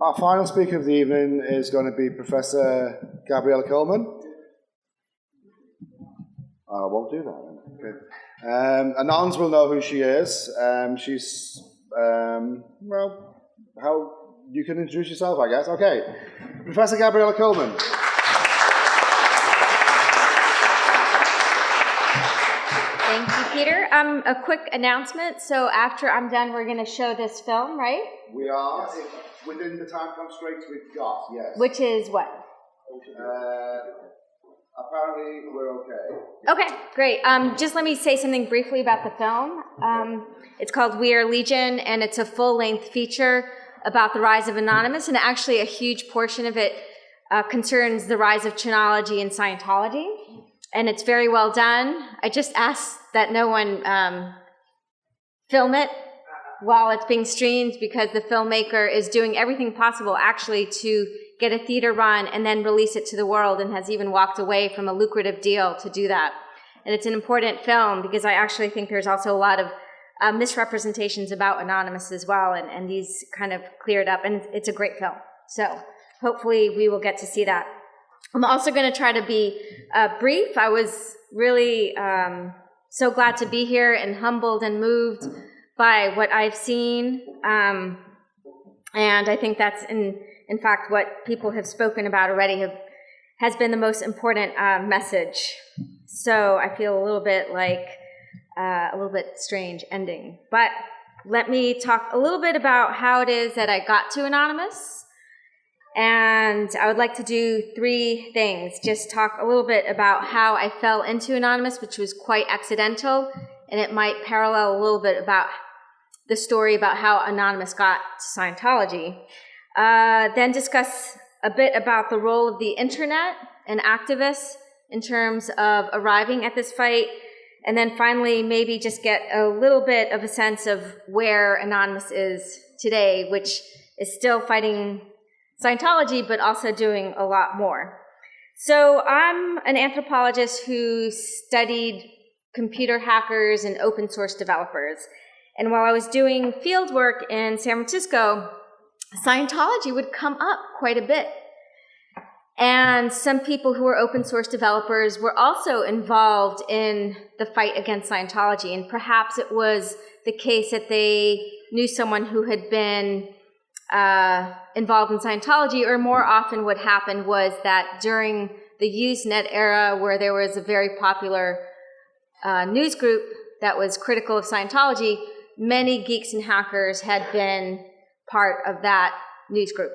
Our final speaker of the evening is going to be Professor Gabriella Coleman. I won't do that. Okay. Anons will know who she is. She's, well, how you can introduce yourself, I guess. Okay. Professor Gabriella Coleman. Thank you, Peter. A quick announcement. So after I'm done, we're going to show this film, right? We are, within the time constraints we've got, yes. Which is what? Apparently, we're okay. Okay, great. Just let me say something briefly about the film. It's called We Are Legion, and it's a full-length feature about the rise of Anonymous, and actually a huge portion of it concerns the rise of Chanology and Scientology, and it's very well done. I just ask that no one film it while it's being streamed, because the filmmaker is doing everything possible actually to get a theater run and then release it to the world, and has even walked away from a lucrative deal to do that. And it's an important film because I actually think there's also a lot of misrepresentations about Anonymous as well, and these kind of cleared up, and it's a great film. So hopefully we will get to see that. I'm also going to try to be brief. I was really so glad to be here and humbled and moved by what I've seen, and I think that's in fact what people have spoken about already has been the most important message. So I feel a little bit like a little bit strange ending, but let me talk a little bit about how it is that I got to Anonymous. And I would like to do 3 things. Just talk a little bit about how I fell into Anonymous, which was quite accidental, and it might parallel a little bit about the story about how Anonymous got to Scientology. Then discuss a bit about the role of the internet and activists in terms of arriving at this fight. And then finally, maybe just get a little bit of a sense of where Anonymous is today, which is still fighting Scientology, but also doing a lot more. So I'm an anthropologist who studied computer hackers and open source developers. And while I was doing field work in San Francisco, Scientology would come up quite a bit. And some people who were open source developers were also involved in the fight against Scientology. And perhaps it was the case that they knew someone who had been involved in Scientology, or more often what happened was that during the Usenet era, where there was a very popular news group that was critical of Scientology, many geeks and hackers had been part of that news group.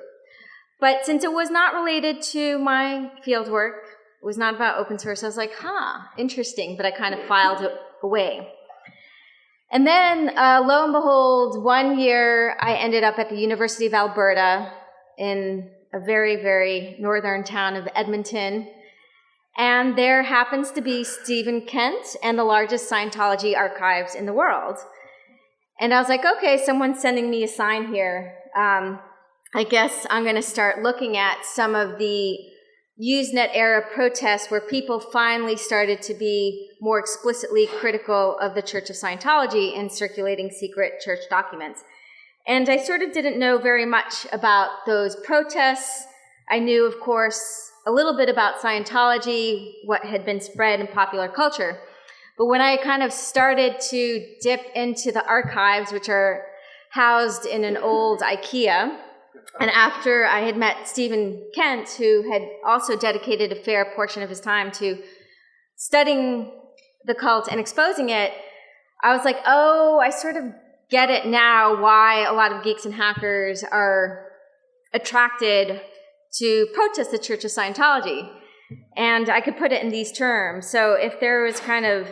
But since it was not related to my field work, it was not about open source, I was like, interesting, but I kind of filed it away. And then, lo and behold, one year I ended up at the University of Alberta in a very, very northern town of Edmonton. And there happens to be Stephen Kent and the largest Scientology archives in the world. And I was like, okay, someone's sending me a sign here. I guess I'm going to start looking at some of the Usenet era protests where people finally started to be more explicitly critical of the Church of Scientology and circulating secret church documents. And I sort of didn't know very much about those protests. I knew, of course, a little bit about Scientology, what had been spread in popular culture. But when I kind of started to dip into the archives, which are housed in an old IKEA, and after I had met Stephen Kent, who had also dedicated a fair portion of his time to studying the cult and exposing it, I was like, oh, I sort of get it now why a lot of geeks and hackers are attracted to protest the Church of Scientology. And I could put it in these terms. So if there was kind of,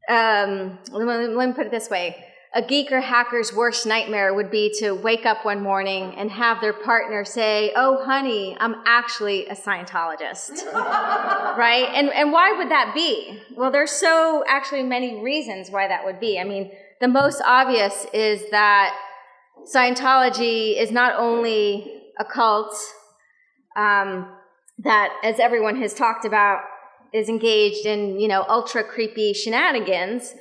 let me put it this way. A geek or hacker's worst nightmare would be to wake up one morning and have their partner say, oh, honey, I'm actually a Scientologist, right? And why would that be? Well, there's so actually many reasons why that would be. I mean, the most obvious is that Scientology is not only a cult that, as everyone has talked about, is engaged in, ultra creepy shenanigans.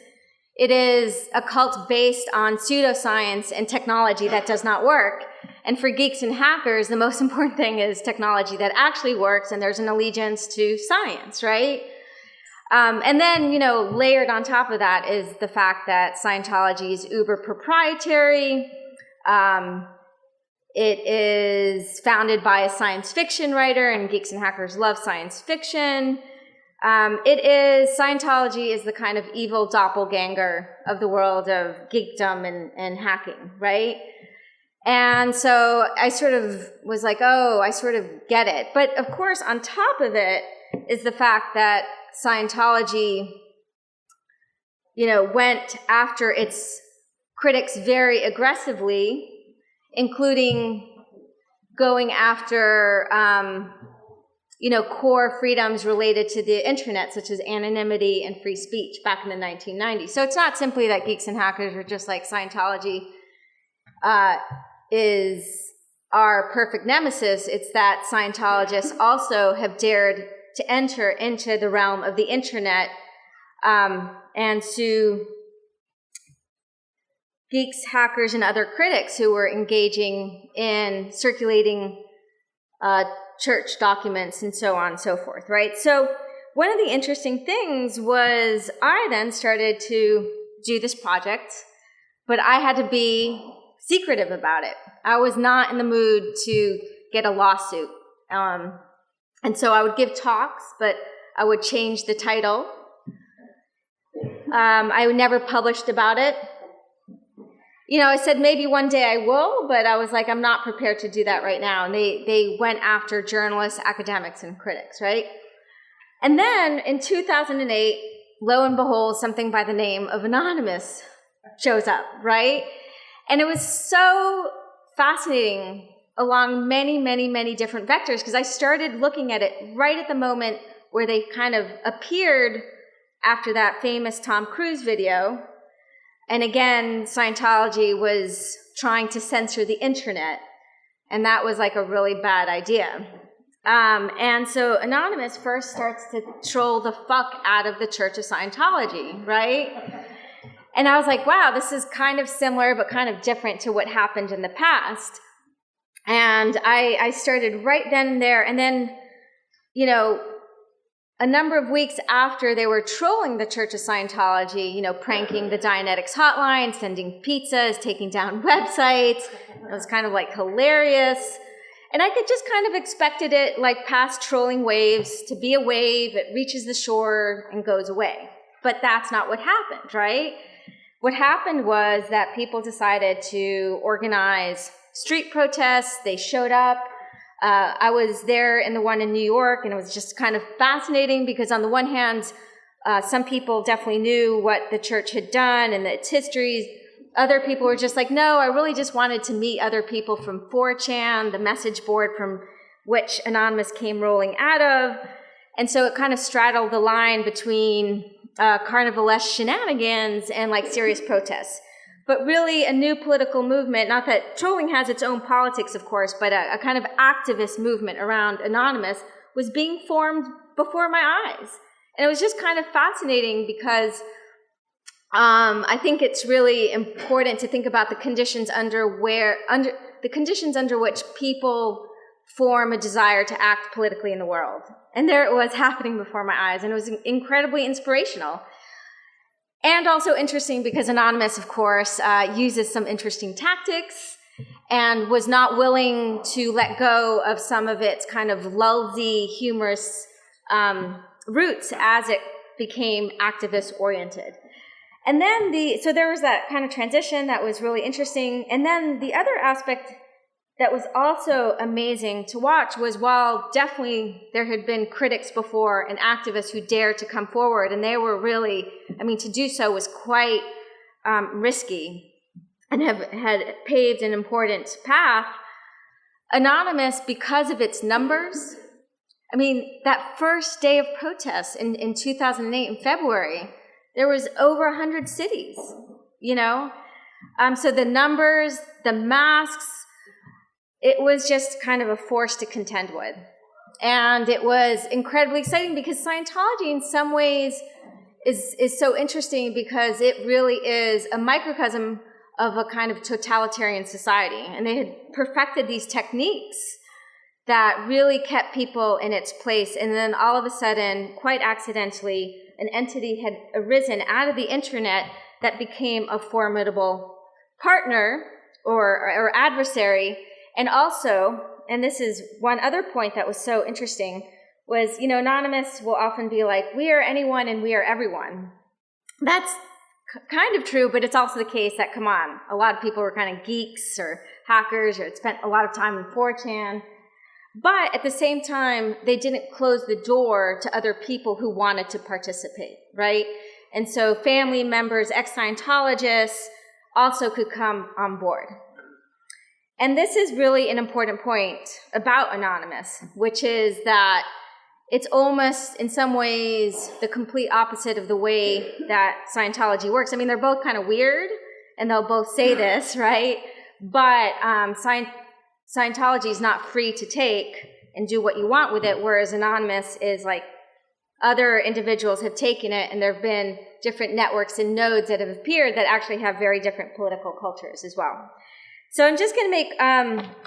It is a cult based on pseudoscience and technology that does not work. And for geeks and hackers, the most important thing is technology that actually works, and there's an allegiance to science, right? And then, layered on top of that is the fact that Scientology is uber proprietary. It is founded by a science fiction writer, and geeks and hackers love science fiction. Scientology is the kind of evil doppelganger of the world of geekdom and hacking, right? And so I sort of was like, oh, I sort of get it. But of course, on top of it is the fact that Scientology, went after its critics very aggressively, including going after, core freedoms related to the internet, such as anonymity and free speech back in the 1990s. So it's not simply that geeks and hackers are just like Scientology is our perfect nemesis. It's that Scientologists also have dared to enter into the realm of the internet and sue geeks, hackers, and other critics who were engaging in circulating church documents and so on and so forth, right? So one of the interesting things was I then started to do this project, but I had to be secretive about it. I was not in the mood to get a lawsuit. And so I would give talks, but I would change the title. I never published about it. I said maybe one day I will, but I was like, I'm not prepared to do that right now. And they went after journalists, academics, and critics, right? And then in 2008, lo and behold, something by the name of Anonymous shows up, right? And it was so fascinating along many, many, many different vectors, because I started looking at it right at the moment where they kind of appeared after that famous Tom Cruise video. And again, Scientology was trying to censor the internet, and that was like a really bad idea. And so Anonymous first starts to troll the fuck out of the Church of Scientology, right? And I was like, wow, this is kind of similar but kind of different to what happened in the past. And I started right then and there. And then, a number of weeks after they were trolling the Church of Scientology, pranking the Dianetics hotline, sending pizzas, taking down websites. It was kind of like hilarious. And I could just kind of expected it like past trolling waves to be a wave. It reaches the shore and goes away. But that's not what happened, right? What happened was that people decided to organize street protests. They showed up. I was there in the one in New York, and it was just kind of fascinating because on the one hand, some people definitely knew what the church had done and its histories. Other people were just like, no, I really just wanted to meet other people from 4chan, the message board from which Anonymous came rolling out of. And so it kind of straddled the line between carnivalesque shenanigans and like serious protests. But really a new political movement, not that trolling has its own politics, of course, but a kind of activist movement around Anonymous was being formed before my eyes. And it was just kind of fascinating because I think it's really important to think about the conditions under which people form a desire to act politically in the world. And there it was happening before my eyes, and it was incredibly inspirational. And also interesting because Anonymous, of course, uses some interesting tactics and was not willing to let go of some of its kind of lulzy, humorous roots as it became activist-oriented. And then so there was that kind of transition that was really interesting. And then the other aspect that was also amazing to watch was while definitely there had been critics before and activists who dared to come forward, and they were really, to do so was quite risky and had paved an important path. Anonymous, because of its numbers, that first day of protests in 2008 in February, there was over 100 cities, so the numbers, the masks, it was just kind of a force to contend with. And it was incredibly exciting because Scientology in some ways is so interesting because it really is a microcosm of a kind of totalitarian society. And they had perfected these techniques that really kept people in its place. And then all of a sudden, quite accidentally, an entity had arisen out of the internet that became a formidable partner or adversary. And also, and this is one other point that was so interesting, was, you know, Anonymous will often be like, we are anyone and we are everyone. That's kind of true, but it's also the case that, come on, a lot of people were kind of geeks or hackers or had spent a lot of time in 4chan. But at the same time, they didn't close the door to other people who wanted to participate, right? And so family members, ex-Scientologists also could come on board. And this is really an important point about Anonymous, which is that it's almost, in some ways, the complete opposite of the way that Scientology works. I mean, they're both kind of weird, and they'll both say this, right? But Scientology is not free to take and do what you want with it, whereas Anonymous is like other individuals have taken it, and there have been different networks and nodes that have appeared that actually have very different political cultures as well. So I'm just going to make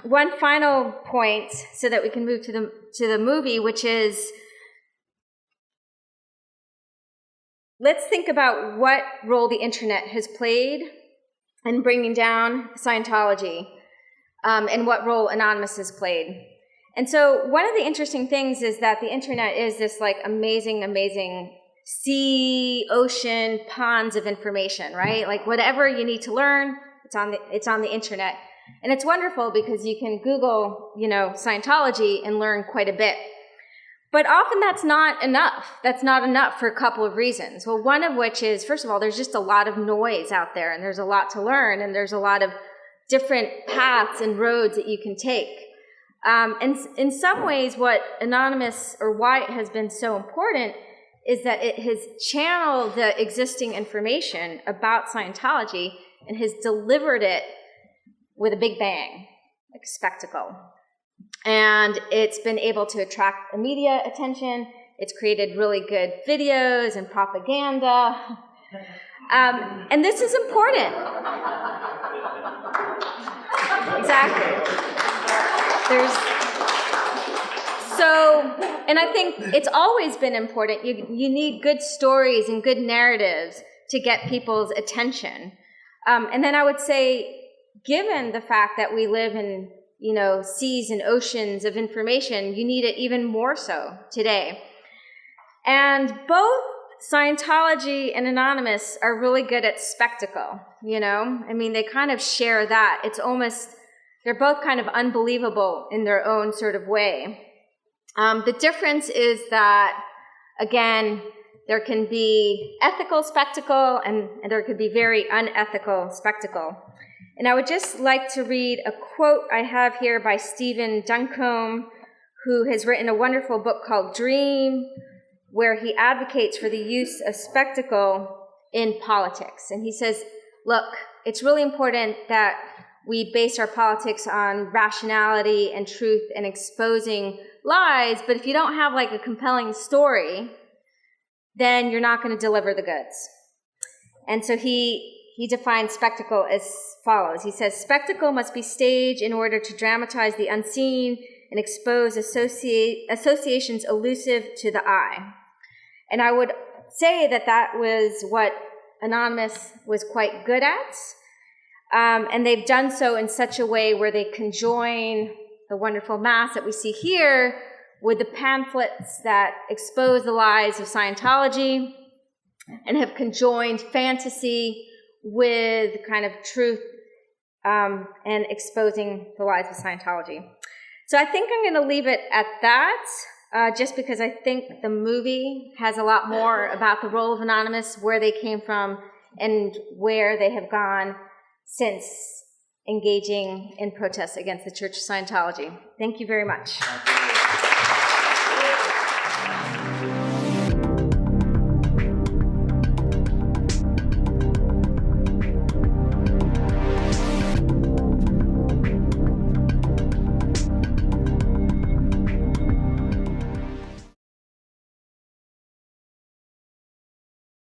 one final point so that we can move to the movie, which is, let's think about what role the internet has played in bringing down Scientology, and what role Anonymous has played. And so one of the interesting things is that the internet is this like amazing, amazing sea, ocean, ponds of information, right? Like whatever you need to learn, it's on the internet. And it's wonderful because you can Google, you know, Scientology and learn quite a bit. But often that's not enough. That's not enough for a couple of reasons. Well, one of which is, first of all, there's just a lot of noise out there, and there's a lot to learn, and there's a lot of different paths and roads that you can take. And in some ways, what Anonymous, or why it has been so important, is that it has channeled the existing information about Scientology and has delivered it with a big bang, like a spectacle. And it's been able to attract media attention. It's created really good videos and propaganda. And this is important. Exactly. And I think it's always been important. You need good stories and good narratives to get people's attention. And then I would say, given the fact that we live in, you know, seas and oceans of information, you need it even more so today. And both Scientology and Anonymous are really good at spectacle, you know? I mean, they kind of share that. It's almost, they're both kind of unbelievable in their own sort of way. The difference is that, again, there can be ethical spectacle and there could be very unethical spectacle. And I would just like to read a quote I have here by Stephen Duncombe, who has written a wonderful book called Dream, where he advocates for the use of spectacle in politics. And he says, look, it's really important that we base our politics on rationality and truth and exposing lies, but if you don't have like a compelling story, then you're not going to deliver the goods. And so he defines spectacle as follows. He says, spectacle must be staged in order to dramatize the unseen and expose associations elusive to the eye. And I would say that that was what Anonymous was quite good at. And they've done so in such a way where they conjoin the wonderful mass that we see here with the pamphlets that expose the lies of Scientology and have conjoined fantasy with kind of truth and exposing the lies of Scientology. So I think I'm going to leave it at that, just because I think the movie has a lot more about the role of Anonymous, where they came from, and where they have gone since engaging in protests against the Church of Scientology. Thank you very much.